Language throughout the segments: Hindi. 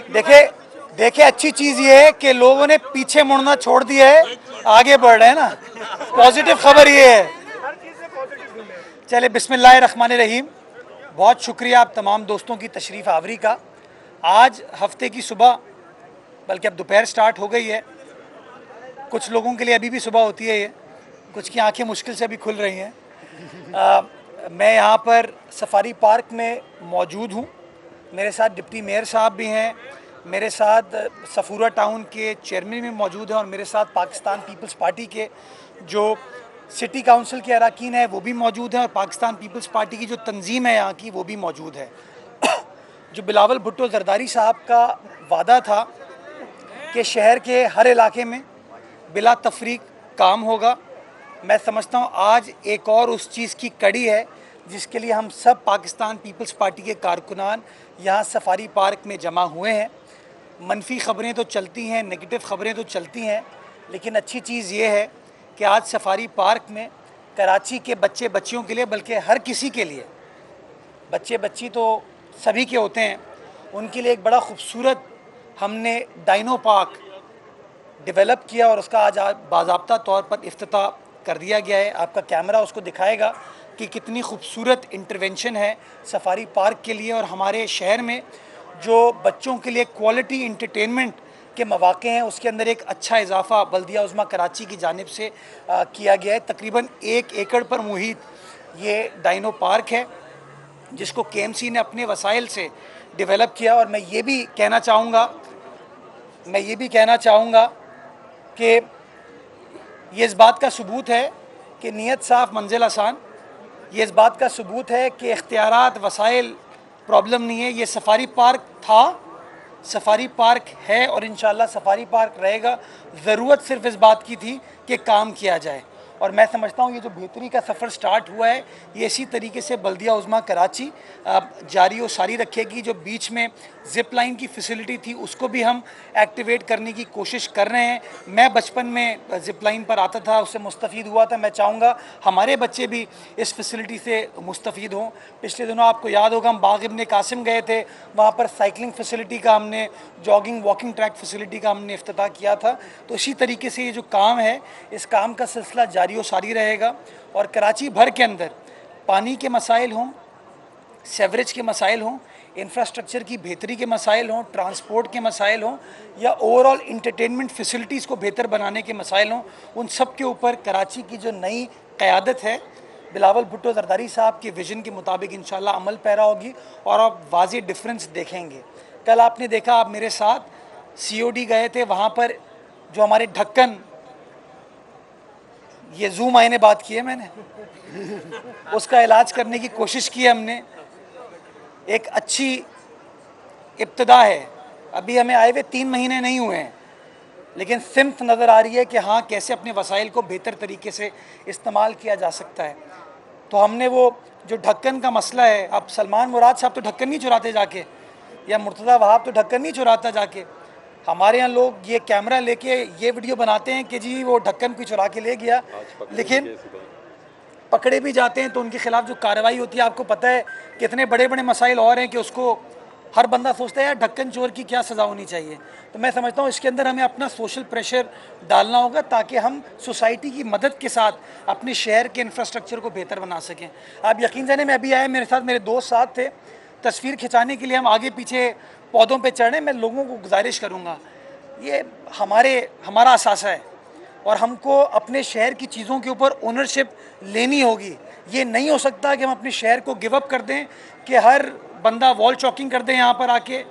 देखिए देखिए अच्छी चीज़ ये है कि लोगों ने पीछे मुड़ना छोड़ दिया है, आगे बढ़ रहे हैं ना। पॉजिटिव खबर ये है। चले बिस्मिल्लाहिर्रहमानिर्रहीम। बहुत शुक्रिया आप तमाम दोस्तों की तशरीफ़ आवरी का। आज हफ्ते की सुबह, बल्कि अब दोपहर स्टार्ट हो गई है, कुछ लोगों के लिए अभी भी सुबह होती है, ये कुछ की आंखें मुश्किल से अभी खुल रही हैं। मैं यहाँ पर सफारी पार्क में मौजूद हूँ। मेरे साथ डिप्टी मेयर साहब भी हैं, मेरे साथ सफूरा टाउन के चेयरमैन भी मौजूद हैं और मेरे साथ पाकिस्तान पीपल्स पार्टी के जो सिटी काउंसिल के अरकान हैं वो भी मौजूद हैं और पाकिस्तान पीपल्स पार्टी की जो तंजीम है यहाँ की वो भी मौजूद है। जो बिलावल भुट्टो जरदारी साहब का वादा था कि शहर के हर इलाके में बिला तफरीक काम होगा, मैं समझता हूँ आज एक और उस चीज़ की कड़ी है जिसके लिए हम सब पाकिस्तान पीपल्स पार्टी के कारकुनान यहाँ सफारी पार्क में जमा हुए हैं। मनफी ख़बरें तो चलती हैं, नेगेटिव ख़बरें तो चलती हैं, लेकिन अच्छी चीज़ ये है कि आज सफारी पार्क में कराची के बच्चे बच्चियों के लिए, बल्कि हर किसी के लिए, बच्चे बच्ची तो सभी के होते हैं, उनके लिए एक बड़ा ख़ूबसूरत हमने डाइनो पार्क डेवलप किया और उसका आज बाज़ाब्ता तौर पर इफ्तिताह कर दिया गया है। आपका कैमरा उसको दिखाएगा कि कितनी खूबसूरत इंटरवेंशन है सफारी पार्क के लिए और हमारे शहर में जो बच्चों के लिए क्वालिटी इंटरटेनमेंट के मौक़े हैं उसके अंदर एक अच्छा इजाफा बल्दिया उज़्मा कराची की जानिब से किया गया है। तकरीबन 1 एकड़ पर मुहित ये डाइनो पार्क है जिसको KMC ने अपने वसाइल से डेवलप किया। और मैं ये भी कहना चाहूँगा कि ये इस बात का सबूत है कि नीयत साफ़ मंजिल आसान। ये इस बात का सबूत है कि इख्तियारात वसाइल प्रॉब्लम नहीं है। ये सफारी पार्क था, सफारी पार्क है और इंशाअल्लाह सफारी पार्क रहेगा। ज़रूरत सिर्फ इस बात की थी कि काम किया जाए और मैं समझता हूँ ये जो बेहतरी का सफ़र स्टार्ट हुआ है ये इसी तरीके से बल्दिया उज़्मा कराची जारी और सारी रखेगी। जो बीच में ज़िप लाइन की फ़ैसिलिटी थी उसको भी हम एक्टिवेट करने की कोशिश कर रहे हैं। मैं बचपन में ज़िप लाइन पर आता था, उससे मुस्तफ़ीद हुआ था। मैं चाहूँगा हमारे बच्चे भी इस फैसिलिटी से मुस्तफ़ीद हों। पिछले दिनों आपको याद होगा हम बाग़ इब्न कासिम गए थे, वहाँ पर साइकिलिंग फ़ैसिलिटी का हमने, जॉगिंग वॉकिंग ट्रैक फ़ैसिलिटी का हमने इफ्तिताह किया था। तो इसी तरीके से ये जो काम है इस काम का सिलसिला जारी और सारी रहेगा और कराची भर के अंदर पानी के मसाइल हों, सेवरेज के मसाइल हों, इंफ्रास्ट्रक्चर की बेहतरी के मसाइल हों, ट्रांसपोर्ट के मसाइल हों या ओवरऑल इंटरटेनमेंट फैसिलिटीज़ को बेहतर बनाने के मसाइल हों, उन सब के ऊपर कराची की जो नई क़यादत है बिलावल भुट्टो जरदारी साहब के विज़न के मुताबिक इंशाल्लाह अमल पैरा होगी और आप वाज़ेह डिफरेंस देखेंगे। कल आपने देखा, आप मेरे साथ COD गए थे, वहाँ पर जो हमारे ढक्कन, ये जूम आई ने बात की है, मैंने उसका इलाज करने की कोशिश की है हमने। एक अच्छी इब्तिदा है। अभी हमें आए हुए 3 महीने नहीं हुए हैं लेकिन सिमत नज़र आ रही है कि हाँ कैसे अपने वसाइल को बेहतर तरीके से इस्तेमाल किया जा सकता है। तो हमने वो जो ढक्कन का मसला है, अब सलमान मुराद साहब तो ढक्कन नहीं चुराते जाके, या मुर्तज़ा वहाब तो ढक्कन नहीं चुराता जाके। हमारे यहाँ लोग ये कैमरा लेके ये वीडियो बनाते हैं कि जी वो ढक्कन कोई चुरा के ले गया, लेकिन पकड़े भी जाते हैं तो उनके खिलाफ जो कार्रवाई होती है, आपको पता है कितने बड़े बड़े मसाइल और हैं कि उसको हर बंदा सोचता है यार ढक्कन चोर की क्या सज़ा होनी चाहिए। तो मैं समझता हूँ इसके अंदर हमें अपना सोशल प्रेशर डालना होगा ताकि हम सोसाइटी की मदद के साथ अपने शहर के इंफ्रास्ट्रक्चर को बेहतर बना सकें। आप यकीन जाने, मैं अभी आया, मेरे साथ मेरे दोस्त साथ थे, तस्वीर खिंचाने के लिए हम आगे पीछे पौधों पे चढ़े। मैं लोगों को गुजारिश करूँगा, ये हमारा असासा है और हमको अपने शहर की चीज़ों के ऊपर ओनरशिप लेनी होगी। ये नहीं हो सकता कि हम अपने शहर को गिव अप कर दें कि हर बंदा वॉल चॉकिंग कर दे, यहाँ पर आके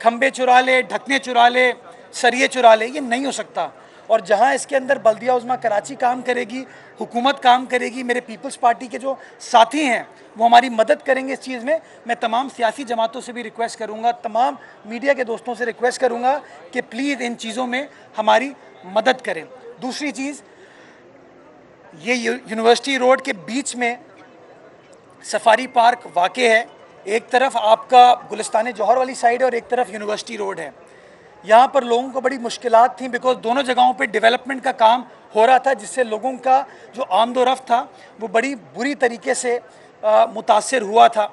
खंबे चुरा ले, ढकने चुरा ले, सरिये चुरा ले। ये नहीं हो सकता। और जहाँ इसके अंदर बल्दिया उज़्मा कराची काम करेगी, हुकूमत काम करेगी, मेरे पीपल्स पार्टी के जो साथी हैं वो हमारी मदद करेंगे इस चीज़ में। मैं तमाम सियासी जमातों से भी रिक्वेस्ट करूँगा, तमाम मीडिया के दोस्तों से रिक्वेस्ट करूँगा कि प्लीज़ इन चीज़ों में हमारी मदद करें। दूसरी चीज़, ये यूनिवर्सिटी रोड के बीच में सफारी पार्क वाक़े है। एक तरफ आपका गुलिस्तान जौहर वाली साइड है और एक तरफ यूनिवर्सिटी रोड है। यहाँ पर लोगों को बड़ी मुश्किलात थी बिकॉज दोनों जगहों पे डेवलपमेंट का काम हो रहा था, जिससे लोगों का जो आमदोरफ्त था वो बड़ी बुरी तरीके से मुतासर हुआ था।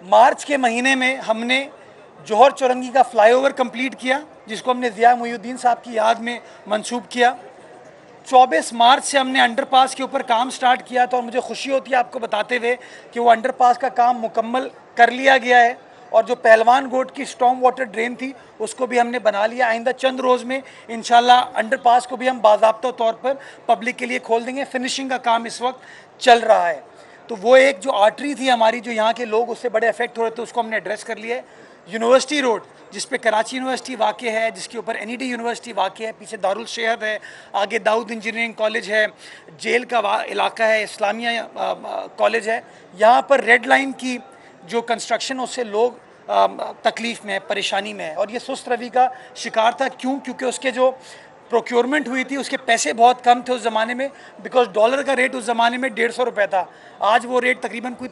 मार्च के महीने में हमने जौहर चौरंगी का फ्लाईओवर कंप्लीट किया, जिसको हमने ज़िया मुहिउद्दीन साहब की याद में मंसूब किया। 24 मार्च से हमने अंडरपास के ऊपर काम स्टार्ट किया था और मुझे खुशी होती है आपको बताते हुए कि वो अंडरपास का काम मुकम्मल कर लिया गया है और जो पहलवान गोट की स्टॉर्म वाटर ड्रेन थी उसको भी हमने बना लिया। आइंदा चंद रोज़ में इंशाल्लाह अंडरपास को भी हम बाज़ाब्ता तौर पर पब्लिक के लिए खोल देंगे। फिनिशिंग का काम इस वक्त चल रहा है। तो वो एक जो आर्टरी थी हमारी, जो यहाँ के लोग उससे बड़े अफेक्ट हो रहे थे, उसको हमने एड्रेस कर लिया है। यूनिवर्सिटी रोड जिस पे कराची यूनिवर्सिटी वाक़ है, जिसके ऊपर NED यूनिवर्सिटी वाक़ है, पीछे दारुल शहद है, आगे दाऊद इंजीनियरिंग कॉलेज है, जेल का इलाका है, इस्लामिया कॉलेज है, यहाँ पर रेड लाइन की जो कंस्ट्रक्शन उससे लोग तकलीफ़ में है, परेशानी में है और ये सुस्त रवि का शिकार था। क्यों? क्योंकि उसके जो प्रोक्योरमेंट हुई थी उसके पैसे बहुत कम थे उस ज़माने में, बिकॉज डॉलर का रेट उस ज़माने में 150 रुपये था। आज वो रेट तकरीबन कोई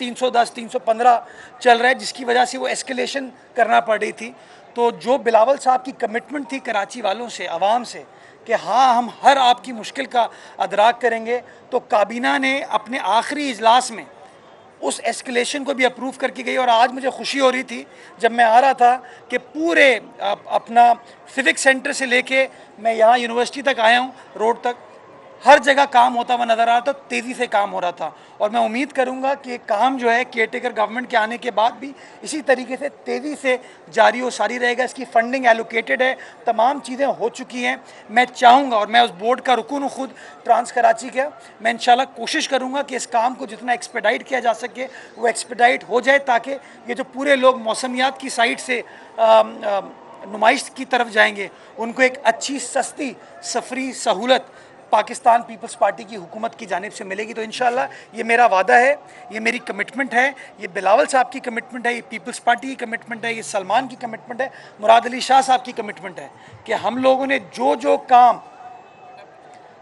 310 315 चल रहा है, जिसकी वजह से वो एस्केलेशन करना पड़ रही थी। तो जो बिलावल साहब की कमिटमेंट थी कराची वालों से, आवाम से, कि हाँ हम हर आपकी मुश्किल का अदराक करेंगे, तो काबीना ने अपने आखिरी इजलास में उस एस्केलेशन को भी अप्रूव करके गई। और आज मुझे खुशी हो रही थी जब मैं आ रहा था कि पूरे अपना सिविक सेंटर से लेके मैं यहाँ यूनिवर्सिटी तक आया हूँ, रोड तक हर जगह काम होता हुआ नज़र आ रहा था, तेज़ी से काम हो रहा था। और मैं उम्मीद करूँगा कि काम जो है केयरटेकर गवर्नमेंट के आने के बाद भी इसी तरीके से तेज़ी से जारी और सारी रहेगा। इसकी फंडिंग एलोकेटेड है, तमाम चीज़ें हो चुकी हैं। मैं चाहूँगा, और मैं उस बोर्ड का रुकन हूँ खुद ट्रांस कराची का, मैं इंशाल्लाह कोशिश करूँगा कि इस काम को जितना एक्सपेडाइट किया जा सके वो एक्सपेडाइट हो जाए, ताकि ये जो पूरे लोग मौसमियात की साइड से नुमाइश की तरफ जाएंगे उनको एक अच्छी सस्ती सफरी सहूलत पाकिस्तान पीपल्स पार्टी की हुकूमत की जानिब से मिलेगी। तो इंशाल्लाह ये मेरा वादा है, ये मेरी कमिटमेंट है, ये बिलावल साहब की कमिटमेंट है, ये पीपल्स पार्टी की कमिटमेंट है, ये सलमान की कमिटमेंट है, मुराद अली शाह साहब की कमिटमेंट है कि हम लोगों ने जो जो काम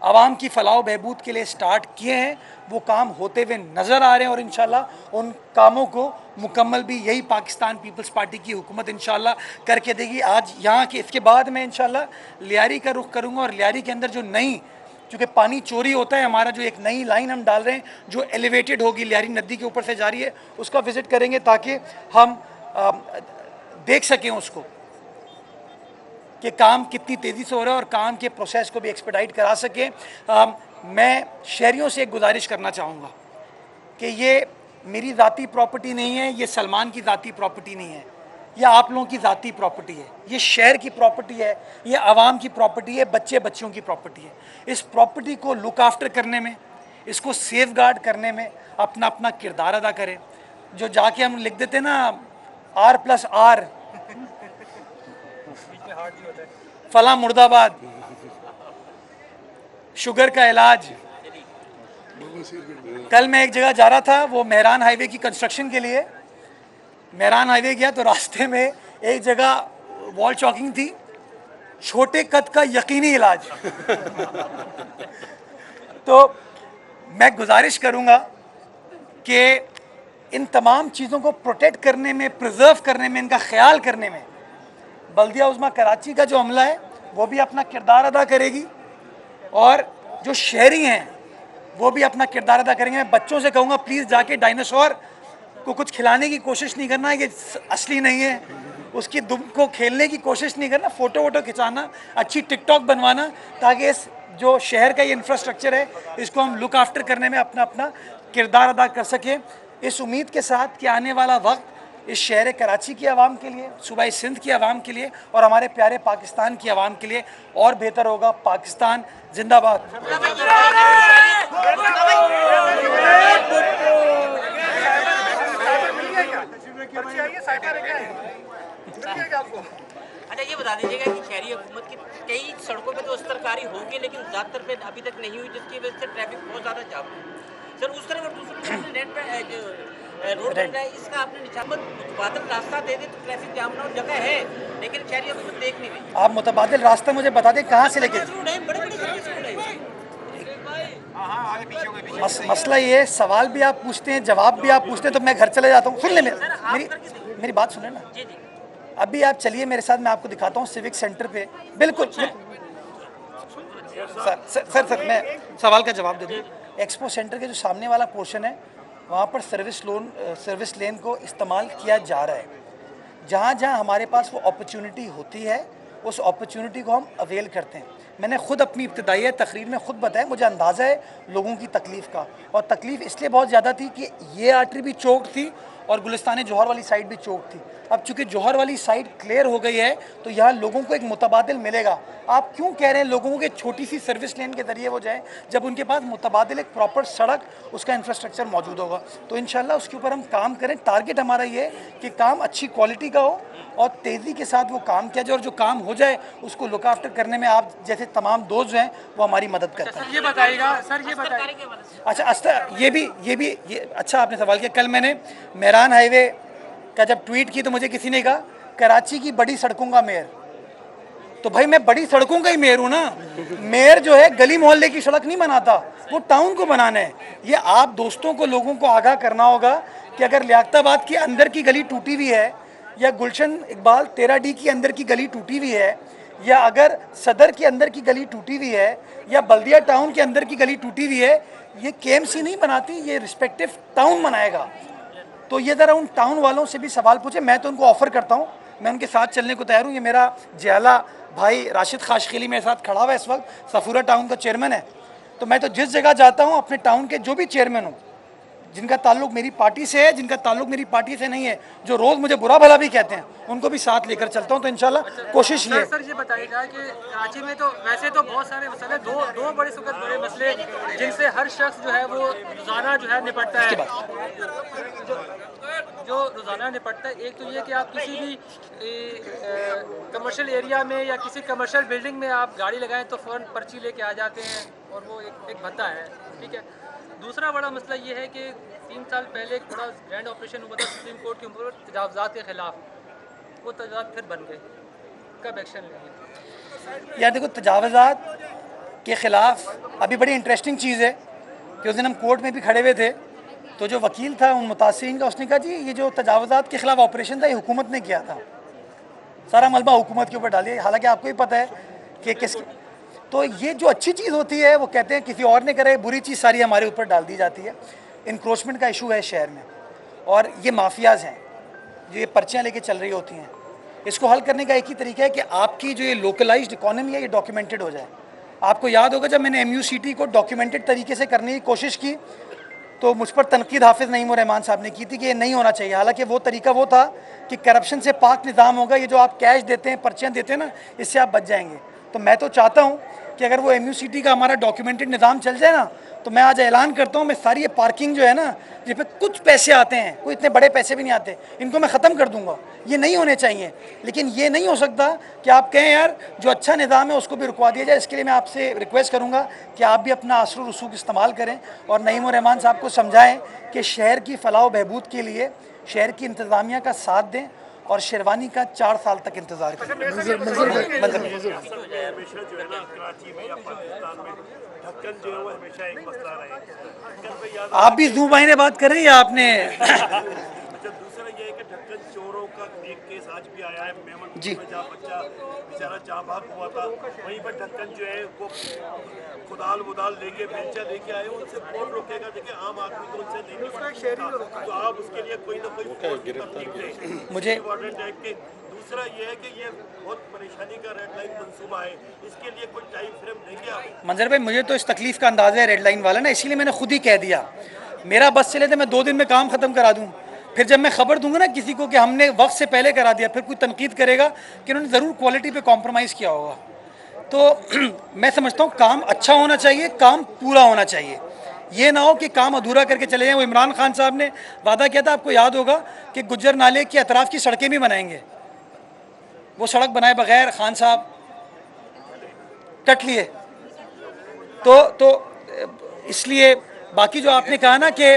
आवाम की फलाह बहबूद के लिए स्टार्ट किए हैं वो काम होते हुए नज़र आ रहे हैं और इंशाल्लाह उन कामों को मुकम्मल भी यही पाकिस्तान पीपल्स पार्टी की हुकूमत इंशाल्लाह करके देगी। आज यहाँ के इसके बाद मैं इंशाल्लाह लियारी का रुख करूँगा और लियारी के अंदर जो नई, चूँकि पानी चोरी होता है हमारा, जो एक नई लाइन हम डाल रहे हैं जो एलिवेटेड होगी, लियारी नदी के ऊपर से जा रही है, उसका विज़िट करेंगे ताकि हम देख सकें उसको कि काम कितनी तेज़ी से हो रहा है और काम के प्रोसेस को भी एक्सपेडाइट करा सकें। मैं शहरियों से एक गुजारिश करना चाहूँगा कि ये मेरी ज़ाती प्रॉपर्टी नहीं है, ये सलमान की ज़ाती प्रॉपर्टी नहीं है, यह आप लोगों की ज़ाती प्रॉपर्टी है, ये शहर की प्रॉपर्टी है, ये आवाम की प्रॉपर्टी है, बच्चे बच्चियों की प्रॉपर्टी है। इस प्रॉपर्टी को लुक आफ्टर करने में, इसको सेफ गार्ड करने में अपना अपना किरदार अदा करें। जो जाके हम लिख देते ना R+R फला मुर्दाबाद, शुगर का इलाज। कल मैं एक जगह जा रहा था, वो मेहरान हाईवे की कंस्ट्रक्शन के लिए मेहरान हाईवे गया तो रास्ते में एक जगह वॉल चॉकिंग थी, छोटे कद का यकीनी इलाज। तो मैं गुजारिश करूंगा कि इन तमाम चीज़ों को प्रोटेक्ट करने में, प्रिजर्व करने में, इनका ख्याल करने में बल्दिया उज़्मा कराची का जो अमला है वो भी अपना किरदार अदा करेगी और जो शहरी हैं वो भी अपना किरदार अदा करेंगे। मैं बच्चों से कहूँगा प्लीज़ जाके डायनासोर को कुछ खिलाने की कोशिश नहीं करना, ये असली नहीं है, उसकी दुम को खेलने की कोशिश नहीं करना, फ़ोटो वोटो खिंचाना, अच्छी टिकटॉक बनवाना, ताकि इस जो शहर का ये इंफ्रास्ट्रक्चर है इसको हम लुक आफ्टर करने में अपना अपना किरदार अदा कर सकें। इस उम्मीद के साथ कि आने वाला वक्त इस शहर कराची की आवाम के लिए, सूबाई सिंध की आवाम के लिए और हमारे प्यारे पाकिस्तान की आवाम के लिए और बेहतर होगा। पाकिस्तान जिंदाबाद। अच्छा ये बता दीजिएगा कि शहरी हुकूमत की कई सड़कों पे तो दस्तरकारी होगी लेकिन ज़्यादातर पे अभी तक नहीं हुई, जिसकी वजह से ट्रैफिक बहुत ज़्यादा जाम है सर। उस तरफ और दूसरी तरफ रोड बन रहा है, इसका आपने निशानबंद मुतबादिल रास्ता दे दे तो ट्रैफिक जाम ना और जगह है, लेकिन शहरी हुकूमत देख नहीं रही। आप मुतबादिल रास्ता मुझे बता दें कहाँ से लेके। मसला ये है, सवाल भी आप पूछते हैं, जवाब भी आप पूछते हैं, तो मैं घर चले जाता हूँ। सुन ले मेरी बात सुने ना। अभी आप चलिए मेरे साथ, मैं आपको दिखाता हूँ सिविक सेंटर पे। बिल्कुल सर मैं सवाल का जवाब दे दूँ। एक्सपो सेंटर के जो सामने वाला पोर्शन है वहाँ पर सर्विस लेन को इस्तेमाल किया जा रहा है। जहाँ जहाँ हमारे पास वो अपॉर्चुनिटी होती है उस अपॉर्चुनिटी को हम अवेल करते हैं। मैंने खुद अपनी इब्तदाई तकरीर में खुद बताया, मुझे अंदाज़ा है लोगों की तकलीफ़ का, और तकलीफ़ इसलिए बहुत ज़्यादा थी कि ये आर्टरी भी चोक थी और गुलिस्तान जौहर वाली साइड भी चोक थी। अब चूंकि जौहर वाली साइड क्लियर हो गई है तो यहाँ लोगों को एक मुतबादिल मिलेगा। आप क्यों कह रहे हैं लोगों को कि छोटी सी सर्विस लेन के ज़रिए वो जाएँ, जब उनके पास मुतबादिल एक प्रॉपर सड़क, उसका इंफ्रास्ट्रक्चर मौजूद होगा। तो इंशाल्लाह उसके ऊपर हम काम करें। टारगेट हमारा ये है कि काम अच्छी क्वालिटी का हो और तेज़ी के साथ वो काम किया जाए, और जो काम हो जाए उसको लुक आफ्टर करने में आप जैसे तमाम दोस्त जो हैं वो हमारी मदद करते हैं। ये बताइएगा सर, ये बताइए। अच्छा, ये अच्छा आपने सवाल किया। कल मैंने मेहरान हाईवे का जब ट्वीट की तो मुझे किसी ने कहा कराची की बड़ी सड़कों का मेयर। तो भाई मैं बड़ी सड़कों का ही मेयर हूँ ना। मेयर जो है गली मोहल्ले की सड़क नहीं बनाता, वो टाउन को बनाना है। ये आप दोस्तों को, लोगों को आगाह करना होगा कि अगर लियाकताबाद के अंदर की गली टूटी हुई है, या गुलशन इकबाल 13D की अंदर की गली टूटी हुई है, या अगर सदर के अंदर की गली टूटी हुई है, या बल्दिया टाउन के अंदर की गली टूटी हुई है, ये KMC नहीं बनाती, ये रिस्पेक्टिव टाउन बनाएगा। तो ये ज़रा उन टाउन वालों से भी सवाल पूछे। मैं तो उनको ऑफ़र करता हूँ, मैं उनके साथ चलने को तैयार हूँ। ये मेरा जियाला भाई राशिद खाशखीली मेरे साथ खड़ा हुआ है इस वक्त, सफूरा टाउन का चेयरमैन है। तो मैं तो जिस जगह जाता हूँ अपने टाउन के जो भी चेयरमैन हूँ, जिनका ताल्लुक मेरी पार्टी से है, जिनका ताल्लुक मेरी पार्टी से नहीं है, जो रोज़ मुझे बुरा भला भी कहते हैं, उनको भी साथ लेकर चलता हूँ। तो इंशाल्लाह कोशिश ये। सर ये बताइएगा कि कराची में तो वैसे तो बहुत सारे मसले, दो बड़े सुखद बड़े मसले जिनसे हर शख्स जो है वो रोज़ाना जो है निपटता है, जो रोज़ाना निपटता है। एक तो ये कि आप किसी भी कमर्शियल एरिया में या किसी कमर्शियल बिल्डिंग में आप गाड़ी लगाएं तो फ़ौरन पर्ची लेके आ जाते हैं, और वो एक भत्ता है, ठीक है। दूसरा बड़ा मसला ये है कि 3 साल पहले एक बड़ा ग्रैंड ऑपरेशन हुआ था सुप्रीम कोर्ट के ऊपर तजावज़ात के ख़िलाफ़, वो तजावज़ात फिर बन गए, कब एक्शन लेंगे? यार देखो, तजावज़ात के ख़िलाफ़ अभी बड़ी इंटरेस्टिंग चीज़ है कि उस दिन हम कोर्ट में भी खड़े हुए थे, तो जो वकील था उन मुतासिरीन का, उसने कहा जी ये जो तजावज़ात के ख़िलाफ़ ऑपरेशन था ये हुकूमत ने किया था, सारा मलबा हुकूमत के ऊपर डालिए। हालांकि आपको ही पता है कि किस, तो ये जो अच्छी चीज़ होती है वो कहते हैं किसी और ने करे, बुरी चीज़ सारी हमारे ऊपर डाल दी जाती है। इंक्रोचमेंट का इशू है शहर में, और ये माफियाज़ हैं जो ये पर्चियाँ लेके चल रही होती हैं। इसको हल करने का एक ही तरीका है कि आपकी जो ये लोकलाइज्ड इकॉनमी है ये डॉक्यूमेंटेड हो जाए। आपको याद होगा जब मैंने MUCT को डॉक्यूमेंटेड तरीके से करने की कोशिश की तो मुझ पर तनकीद हाफिज़ नईम उर रहमान साहब ने की थी कि ये नहीं होना चाहिए। हालांकि वो तरीका वो था कि करप्शन से पाक निज़ाम होगा, ये जो आप कैश देते हैं, पर्चियाँ देते हैं ना, इससे आप बच जाएंगे। तो मैं तो चाहता हूँ कि अगर वो MUCT का हमारा डॉक्यूमेंटेड निज़ाम चल जाए ना, तो मैं आज ऐलान करता हूँ मैं सारी ये पार्किंग जो है ना, जिस पे कुछ पैसे आते हैं, कोई इतने बड़े पैसे भी नहीं आते, इनको मैं ख़त्म कर दूंगा। ये नहीं होने चाहिए। लेकिन ये नहीं हो सकता कि आप कहें यार जो अच्छा निज़ाम है उसको भी रुकवा दिया जाए। इसके लिए मैं आपसे रिक्वेस्ट करूँगा कि आप भी अपना असर रसूख इस्तेमाल करें और नईम उर रहमान साहब को समझाएँ कि शहर की फलाह बहबूद के लिए शहर की इंतज़ामिया का साथ दें और शेरवानी का 4 साल तक इंतज़ार करें। आप भी जू भाई ने बात करें या आपने? दूसरा ये है कि ढक्कन चोरों का एक केस आज भी आया है मेमन जी। में, जहाँ बच्चा बेचारा जहाँ भाग हुआ था, वहीं पर ढक्कन जो है वो खुदाल वुदाल लेके बेंचा लेके आए, उनसे कौन रोकेगा? देखिए आम आदमी तो उनसे नहीं रोकता, तो आप उसके लिए कोई ना कोई तरतीब दें मुझे इम्पोर्टेंट है कि। दूसरा ये है कि ये बहुत परेशानी का रेड लाइन मंसूबा है, इसके लिए कोई टाइम फ्रेम देंगे आप? मंजर भाई, मुझे तो इस तकलीफ़ का अंदाज़ा है रेड लाइन वाला ना, इसीलिए मैंने खुद ही कह दिया मेरा बस चले तो मैं 2 दिन में काम ख़त्म करा दूँ। फिर जब मैं खबर दूंगा ना किसी को कि हमने वक्त से पहले करा दिया, फिर कोई तनकीद करेगा कि उन्होंने ज़रूर क्वालिटी पे कॉम्प्रोमाइज़ किया होगा। तो मैं समझता हूँ काम अच्छा होना चाहिए, काम पूरा होना चाहिए। ये ना हो कि काम अधूरा करके चले जाएँ। वो इमरान खान साहब ने वादा किया था, आपको याद होगा, कि गुज्जर नाले के अतराफ़ की सड़कें भी बनाएंगे। वो सड़क बनाए बगैर खान साहब कट लिए। तो इसलिए बाकी जो आपने कहा ना कि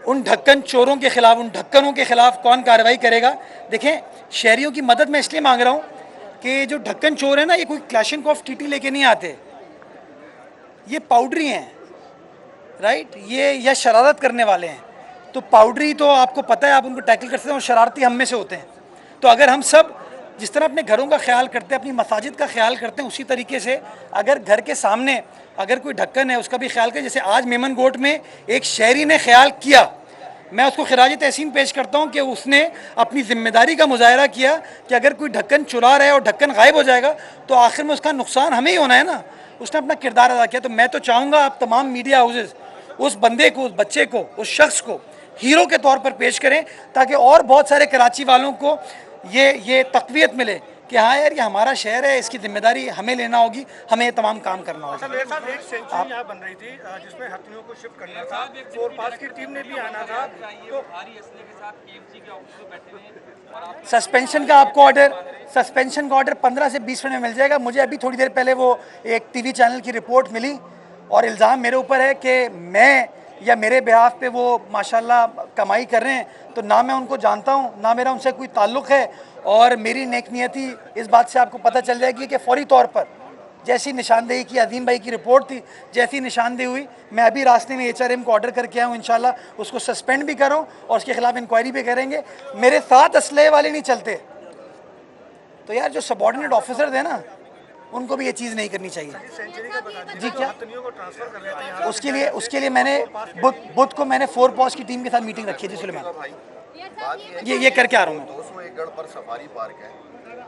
उन ढक्कन चोरों के ख़िलाफ़, उन ढक्कनों के ख़िलाफ़ कौन कार्रवाई करेगा? देखें, शहरियों की मदद मैं इसलिए मांग रहा हूँ कि जो ढक्कन चोर है ना, ये कोई क्लैशनकॉफ TT लेके नहीं आते, ये पाउडरी हैं, राइट? ये या शरारत करने वाले हैं। तो पाउडरी तो आपको पता है, आप उनको टैकल करते हैं, और शरारती हम में से होते हैं। तो अगर हम सब जिस तरह अपने घरों का ख्याल करते हैं, अपनी मसाजिद का ख्याल करते हैं, उसी तरीके से अगर घर के सामने अगर कोई ढक्कन है उसका भी ख्याल करें। जैसे आज मेमन गोट में एक शहरी ने ख्याल किया मैं उसको खिराज तहसीन पेश करता हूँ कि उसने अपनी जिम्मेदारी का मुजाहरा किया कि अगर कोई ढक्कन चुरा रहा है और ढक्कन गायब हो जाएगा तो आखिर में उसका नुकसान हमें ही होना है ना। उसने अपना किरदार अदा किया। तो मैं तो चाहूँगा आप तमाम मीडिया हाउसेस उस बंदे को, उस बच्चे को, उस शख्स को हीरो के तौर पर पेश करें ताकि और बहुत सारे कराची वालों को ये तक़वियत मिले कि हाँ यार ये हमारा शहर है, इसकी जिम्मेदारी हमें लेना होगी, हमें ये तमाम काम करना होगा। मेरे साथ एक सेंचुरी यहाँ बन रही थी जिसमें हथिनियों को शिफ्ट करना था, 4 की टीम ने भी आना था, तो सस्पेंशन का आपको ऑर्डर 15 से 20 मिनट में मिल जाएगा। मुझे अभी थोड़ी देर पहले वो एक टीवी चैनल की रिपोर्ट मिली और इल्ज़ाम मेरे ऊपर है कि मैं या मेरे बिहाफ पे वो माशाल्लाह कमाई कर रहे हैं। तो ना मैं उनको जानता हूँ, ना मेरा उनसे कोई ताल्लुक़ है और मेरी नेक नियति इस बात से आपको पता चल जाएगी कि फौरी तौर पर जैसी निशानदेही की, अजीम भाई की रिपोर्ट थी, जैसी निशानदेही हुई, मैं अभी रास्ते में HRM को ऑर्डर करके आया हूँ। इंशाल्लाह उसको सस्पेंड भी करूँ और उसके खिलाफ इंक्वायरी भी करेंगे। मेरे साथ असलहे वाले नहीं चलते, तो यार जो सबॉर्डिनेट ऑफिसर थे ना उनको भी ये चीज़ नहीं करनी चाहिए। सेंचुरी का बता दीजिए, जी क्या हथिनियों को ट्रांसफर कर रहे थे यहाँ उसके लिए मैंने बुध को मैंने 4 पॉज की टीम के साथ मीटिंग रखी है। जी सुलेमान, ये करके आ रहा हूँ मैं। 200 एकड़ पर सफारी पार्क है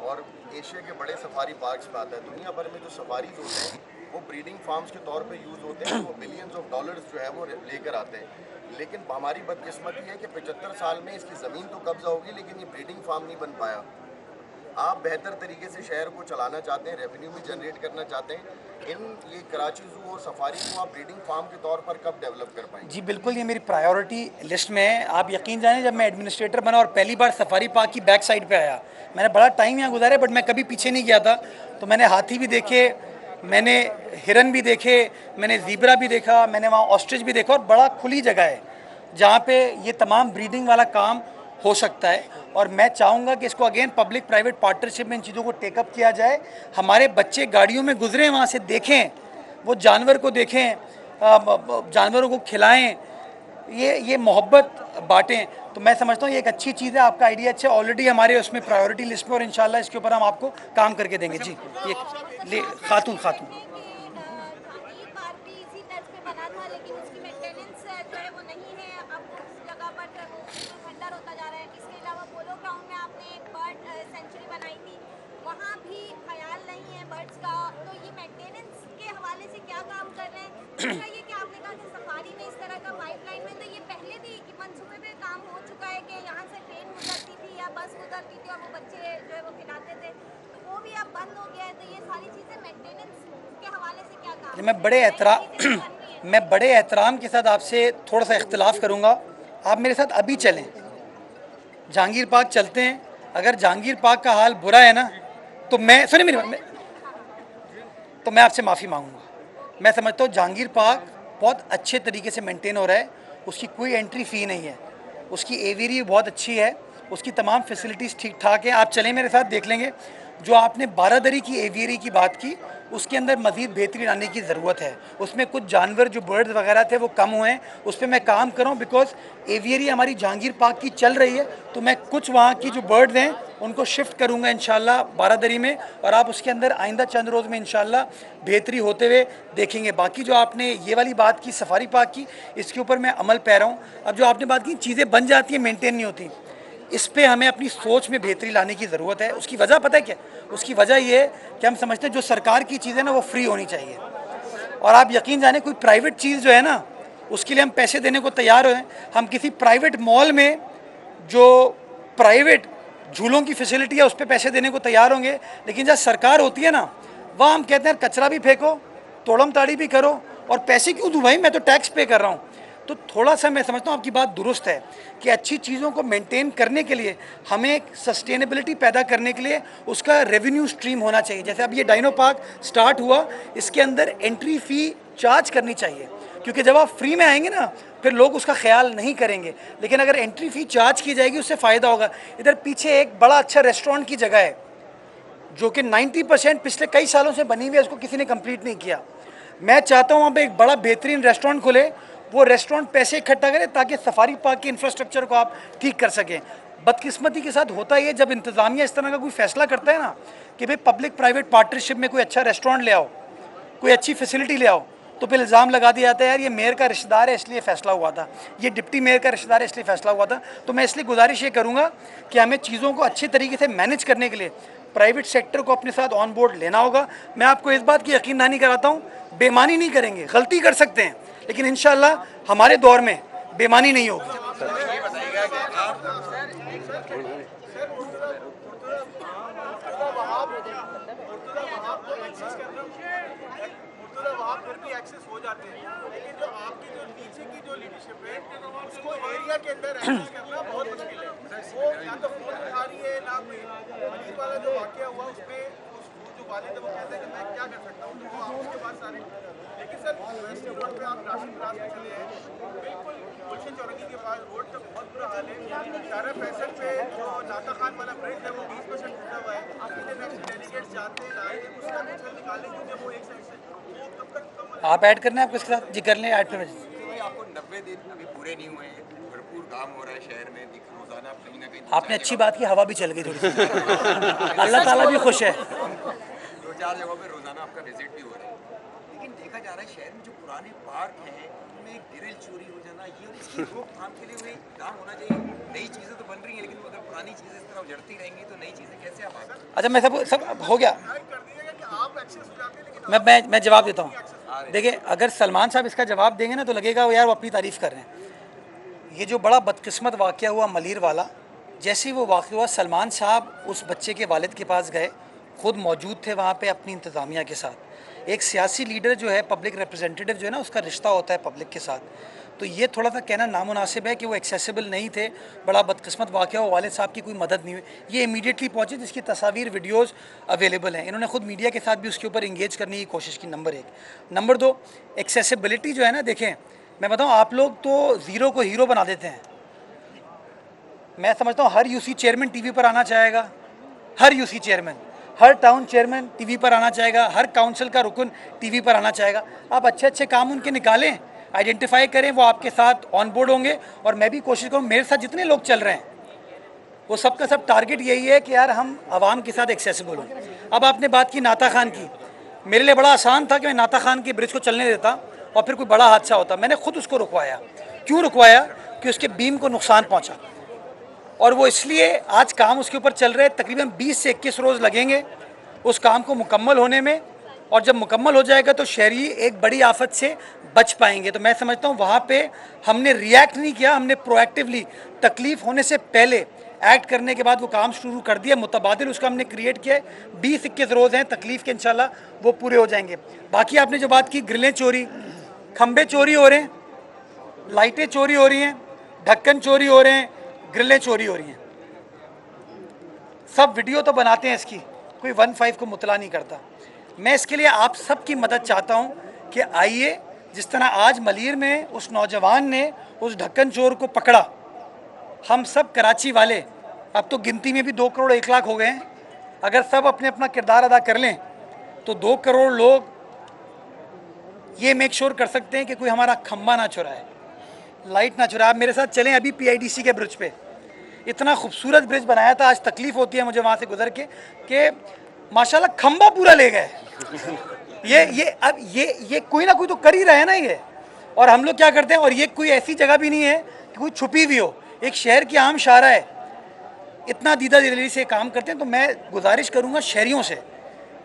और एशिया के बड़े सफारी पार्क्स में आता है। दुनिया भर में जो सफारीज होते हैं वो ब्रीडिंग फार्म्स के तौर पे यूज़ होते हैं, वो बिलियंस ऑफ डॉलर्स जो है वो लेकर आते हैं। लेकिन हमारी बदकिस्मती है कि 75 साल में इसकी ज़मीन तो कब्जा होगी लेकिन ये ब्रीडिंग फार्म नहीं बन पाया। आप बेहतर तरीके से शहर को चलाना चाहते हैं, रेवेन्यू भी जनरेट करना चाहते हैं, ये कराची जू और सफारी को आप ब्रीडिंग फार्म के तौर पर कब डेवलप कर पाएंगे? जी बिल्कुल, ये मेरी प्रायोरिटी लिस्ट में है। आप यकीन जानें, जब मैं एडमिनिस्ट्रेटर बना और पहली बार सफारी पार्क की बैक साइड पे आया, मैंने बड़ा टाइम यहाँ गुजारा बट मैं कभी पीछे नहीं गया था। तो मैंने हाथी भी देखे, मैंने हिरन भी देखे, मैंने ज़ीब्रा भी देखा, मैंने वहाँ ऑस्ट्रिच भी देखा और बड़ा खुली जगह है जहाँ पे ये तमाम ब्रीडिंग वाला काम हो सकता है। और मैं चाहूँगा कि इसको अगेन पब्लिक प्राइवेट पार्टनरशिप में इन चीज़ों को टेकअप किया जाए। हमारे बच्चे गाड़ियों में गुजरें, वहाँ से देखें, वो जानवर को देखें, जानवरों को खिलाएं, ये मोहब्बत बांटें। तो मैं समझता हूँ ये एक अच्छी चीज़ है। आपका आइडिया अच्छा, ऑलरेडी हमारे उसमें प्रायोरिटी लिस्ट में और इंशाल्लाह इसके ऊपर हम आपको काम करके देंगे। जी ये ले खातून ये कि आपने कहा कि सफारी में इस तरह का पाइपलाइन में, तो ये पहले भी मंसूबे पे काम हो चुका है कि यहाँ से ट्रेन गुजरती थी या बस गुजरती थी और वो बच्चे जो है वो खिलाते थे, तो वो भी अब बंद हो गया है। तो ये सारी चीज़ें मेंटेनेंस के हवाले से क्या काम? मैं बड़े एहतराम के साथ आपसे थोड़ा सा इख्तिलाफ करूँगा। आप मेरे साथ अभी चलें, जहांगीर पार्क चलते हैं। अगर जहांगीर पार्क का हाल बुरा है ना तो मैं आपसे माफ़ी मांगूंगा। मैं समझता हूँ जहांगीर पार्क बहुत अच्छे तरीके से मेंटेन हो रहा है, उसकी कोई एंट्री फ़ी नहीं है, उसकी एवियरी बहुत अच्छी है, उसकी तमाम फैसिलिटीज़ ठीक ठाक हैं। आप चलें मेरे साथ, देख लेंगे। जो आपने बारादरी की एवियरी की बात की, उसके अंदर मज़ीद बेहतरी लाने की ज़रूरत है। उसमें कुछ जानवर जो बर्ड्स वगैरह थे वो कम हुए हैं, उस पर मैं काम कर रहा हूँ। बिकॉज एवियरी हमारी जहांगीर पार्क की चल रही है, तो मैं कुछ वहाँ की जो बर्ड्स हैं उनको शिफ्ट करूँगा इंशाल्लाह बारादरी में, और आप उसके अंदर आइंदा चंद रोज़ में इंशाल्लाह बेहतरी होते हुए देखेंगे। बाकी जो आपने ये वाली बात की सफारी पार्क की, इसके ऊपर मैं अमल पैरा हूँ। अब जो आपने बात की चीज़ें बन जाती हैं, मेंटेन नहीं होती, इस पे हमें अपनी सोच में बेहतरी लाने की ज़रूरत है। उसकी वजह पता है क्या? उसकी वजह ये है कि हम समझते हैं जो सरकार की चीज़ें ना वो फ्री होनी चाहिए। और आप यकीन जाने, कोई प्राइवेट चीज़ जो है ना उसके लिए हम पैसे देने को तैयार हो हैं। हम किसी प्राइवेट मॉल में जो प्राइवेट झूलों की फैसिलिटी है उस पर पैसे देने को तैयार होंगे, लेकिन जब सरकार होती है ना वहाँ हम कहते हैं कचरा भी फेंको, तोड़म ताड़ी भी करो, और पैसे क्यों दूँ भाई, मैं तो टैक्स पे कर रहा हूँ। तो थोड़ा सा मैं समझता हूँ आपकी बात दुरुस्त है कि अच्छी चीज़ों को मेंटेन करने के लिए हमें एक सस्टेनेबिलिटी पैदा करने के लिए उसका रेवेन्यू स्ट्रीम होना चाहिए। जैसे अब ये डायनो पार्क स्टार्ट हुआ, इसके अंदर एंट्री फ़ी चार्ज करनी चाहिए, क्योंकि जब आप फ्री में आएंगे ना फिर लोग उसका ख्याल नहीं करेंगे। लेकिन अगर एंट्री फ़ी चार्ज की जाएगी उससे फ़ायदा होगा। इधर पीछे एक बड़ा अच्छा रेस्टोरेंट की जगह है जो कि 90% पिछले कई सालों से बनी हुई है, उसको किसी ने कंप्लीट नहीं किया। मैं चाहता हूँ वहाँ पे एक बड़ा बेहतरीन रेस्टोरेंट खुले, वो रेस्टोरेंट पैसे इकट्ठा करे ताकि सफारी पार्क के इंफ्रास्ट्रक्चर को आप ठीक कर सकें। बदकिस्मती के साथ होता है जब इंतज़ामिया इस तरह का कोई फैसला करता है ना कि भाई पब्लिक प्राइवेट पार्टनरशिप में कोई अच्छा रेस्टोरेंट ले आओ, कोई अच्छी फैसिलिटी ले आओ, तो फिर इल्ज़ाम लगा दिया जाता है यार ये मेयर का रिश्तेदार है इसलिए फ़ैसला हुआ था, ये डिप्टी मेयर का रिश्तेदार है इसलिए फ़ैसला हुआ था। तो मैं इसलिए गुजारिश ये करूँगा कि हमें चीज़ों को अच्छे तरीके से मैनेज करने के लिए प्राइवेट सेक्टर को अपने साथ ऑन बोर्ड लेना होगा। मैं आपको इस बात की यकीन दहानी कराता हूँ, बेईमानी नहीं करेंगे, गलती कर सकते हैं, लेकिन इंशाल्लाह हमारे दौर में बेईमानी नहीं होगी। एक्सेस हो जाते हैं, लेकिन जो आपकी जो नीचे की जो लीडरशिप है उसको एरिया के अंदर एक्सेस करना बहुत मुश्किल है। वो या तो फोन उठा रही है ना कोई। मनीष वाला जो वाकया हुआ उसमें वो जो वालिद है वो कहते हैं कि मैं क्या कर सकता हूँ, तो वो आप उसके पास सारे। लेकिन सर वेस्ट रोड पे आप राशन क्लास में चले हैं, बिल्कुल गुलशन चौरंगी के पास रोड का बहुत बुरा हाल है। 1165 पे जो नाता खान वाला ब्रिज है वो 20% टूटा हुआ है। इंटरनेशनल डेलीगेट्स जाते हैं लाए हैं, उसका कुछ हल निकालें क्योंकि वो एक साइड से वो कब तक आप ऐड करना है आपको इसके साथ जी, कर लें ऐड पे। आपको 90 दिन अभी पूरे नहीं हुए हैं, भरपूर काम हो रहा है शहर में, रोजाना कहीं ना कहीं आपने अच्छी बात की, हवा भी चल गई थोड़ी सी। अल्लाह ताला भी खुश है। 2-4 जगहों पे रोजाना आपका विजिट भी हो रहा है, लेकिन देखा जा रहा है शहर में जो पुराने पार्क हैं उनमें गिरिल चोरी हो जाना, ये और इसकी रोकथाम के लिए कोई काम होना चाहिए। नई चीज़ें तो बन रही हैं, लेकिन अगर पुरानी चीज़ें इस तरह उजड़ती रहेंगी तो नई चीज़ें कैसे आप आगे? अच्छा मैं सब हो गया, मैं जवाब देता हूँ। देखिए अगर सलमान साहब इसका जवाब देंगे ना तो लगेगा वो यार वो अपनी तारीफ़ कर रहे हैं। ये जो बड़ा बदकिस्मत वाक़या हुआ मलीर वाला, जैसे ही वो वाक़या हुआ सलमान साहब उस बच्चे के वालिद के पास गए, खुद मौजूद थे वहाँ पे अपनी इंतज़ामिया के साथ। एक सियासी लीडर जो है, पब्लिक रिप्रेजेंटेटिव जो है ना, उसका रिश्ता होता है पब्लिक के साथ। तो ये थोड़ा सा कहना नामुनासिब है कि वो एक्सेसिबल नहीं थे, बड़ा बदकिस्मत वाक़या हुआ, वालिद साहब की कोई मदद नहीं हुई। ये इमीडिएटली पहुँचे, जिसकी तस्वीर वीडियोज़ अवेलेबल हैं। इन्होंने खुद मीडिया के साथ भी उसके ऊपर इंगेज करने की कोशिश की, नंबर 1। नंबर 2, एक्सेसिबिलिटी जो है ना, देखें मैं बताऊँ, आप लोग तो ज़ीरो को हीरो बना देते हैं। मैं समझता हूँ हर यूसी चेयरमैन टीवी पर आना चाहेगा, हर यूसी चेयरमैन, हर टाउन चेयरमैन टीवी पर आना चाहेगा, हर काउंसिल का रुकन टीवी पर आना चाहेगा। आप अच्छे अच्छे काम उनके निकालें, आइडेंटिफाई करें, वो आपके साथ ऑन बोर्ड होंगे। और मैं भी कोशिश करूँ, मेरे साथ जितने लोग चल रहे हैं वो सबका सब टारगेट यही है कि यार हम आवाम के साथ एक्सेसिबल हों। अब आपने बात की नाता खान की, मेरे लिए बड़ा आसान था कि मैं नाता खान के ब्रिज को चलने देता और फिर कोई बड़ा हादसा होता। मैंने खुद उसको रुकवाया। क्यों रुकवाया? कि उसके बीम को नुकसान पहुँचा, और वो इसलिए आज काम उसके ऊपर चल रहे हैं। तकरीबन 20 से 21 रोज़ लगेंगे उस काम को मुकम्मल होने में, और जब मुकम्मल हो जाएगा तो शहरी एक बड़ी आफत से बच पाएंगे। तो मैं समझता हूँ वहाँ पे हमने रिएक्ट नहीं किया, हमने प्रोएक्टिवली तकलीफ़ होने से पहले एक्ट करने के बाद वो काम शुरू कर दिया। मुतबादिल उसका हमने क्रिएट किया है। 20-21 रोज़ हैं तकलीफ़ के, इंशाल्लाह वो पूरे हो जाएंगे। बाकी आपने जो बात की, ग्रिलें चोरी, खंबे चोरी हो रहे हैं, लाइटें चोरी हो रही हैं, ढक्कन चोरी हो रहे हैं, ग्रिलें चोरी हो रही हैं। सब वीडियो तो बनाते हैं इसकी, कोई 1-5 को मुतला नहीं करता। मैं इसके लिए आप सब की मदद चाहता हूँ कि आइए, जिस तरह आज मलीर में उस नौजवान ने उस ढक्कन चोर को पकड़ा, हम सब कराची वाले, अब तो गिनती में भी 2 करोड़ 1 लाख हो गए हैं, अगर सब अपने अपना किरदार अदा कर लें तो 2 करोड़ लोग ये मेक श्योर कर सकते हैं कि कोई हमारा खंबा ना चुराए, लाइट ना चुराए। आप मेरे साथ चलें अभी PIDC के ब्रिज पे, इतना खूबसूरत ब्रिज बनाया था। आज तकलीफ़ होती है मुझे वहाँ से गुजर के कि माशाल्लाह खंबा पूरा ले गए। अब ये कोई ना कोई तो कर ही रहा है ना ये, और हम लोग क्या करते हैं। और ये कोई ऐसी जगह भी नहीं है कि कोई छुपी हुई हो, एक शहर की आम शारा है, इतना दीदा दिली से काम करते हैं। तो मैं गुजारिश करूँगा शहरियों से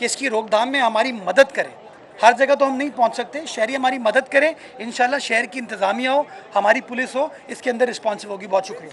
कि इसकी रोकथाम में हमारी मदद करें। हर जगह तो हम नहीं पहुंच सकते, शहरी हमारी मदद करें। इंशाल्लाह शहर की इंतज़ामिया हो, हमारी पुलिस हो, इसके अंदर रिस्पॉन्सिव होगी। बहुत शुक्रिया।